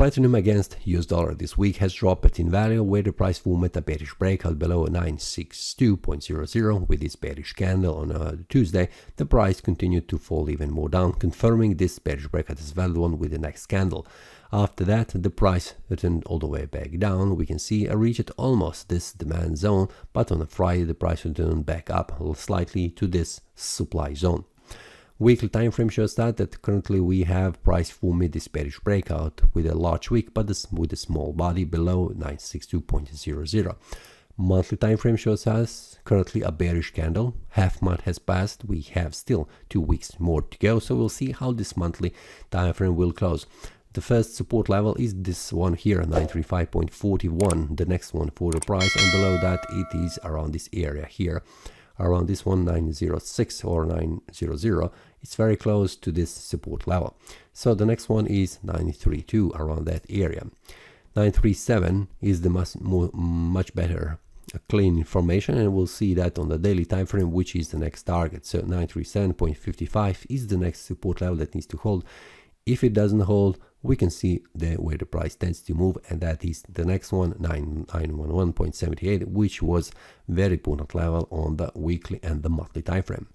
Platinum against US dollar this week has dropped in value, where the price formed a bearish breakout below 962.00 with this bearish candle on Tuesday. The price continued to fall even more down, confirming this bearish breakout as valid one with the next candle. After that, the price returned all the way back down. We can see I reached almost this demand zone, but on a Friday the price returned back up slightly to this supply zone. Weekly time frame shows that currently we have price forming this bearish breakout with a large wick, but with a small body below 962.00. Monthly time frame shows us currently a bearish candle. Half month has passed. We have still 2 weeks more to go, so we'll see how this monthly time frame will close. The first support level is this one here, 935.41. The next one for the price, and below that it is around this area here. Around this one, 906 or 900, it's very close to this support level. So the next one is 932, around that area. 937 is the much better clean information, and we'll see that on the daily time frame, which is the next target. So 937.55 is the next support level that needs to hold. If it doesn't hold, we can see where the price tends to move, and that is the next one, 911.78, which was very important level on the weekly and the monthly time frame.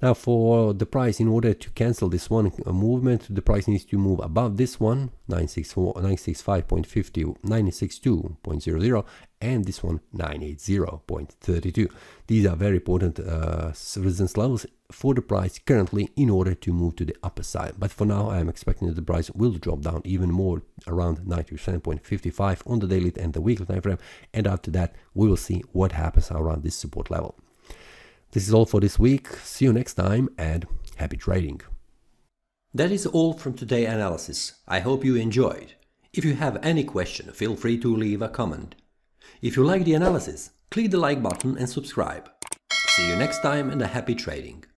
Now for the price, in order to cancel this one movement, the price needs to move above this one, 965.50, 962.00, and this one, 980.32. These are very important resistance levels for the price currently in order to move to the upper side. But for now, I am expecting that the price will drop down even more, around 97.55 on the daily and the weekly time frame, and after that we will see what happens around this support level. This is all for this week. See you next time, and happy trading. That is all from today's analysis. I hope you enjoyed. If you have any question, feel free to leave a comment. If you like the analysis, click the like button and subscribe. See you next time, and a happy trading.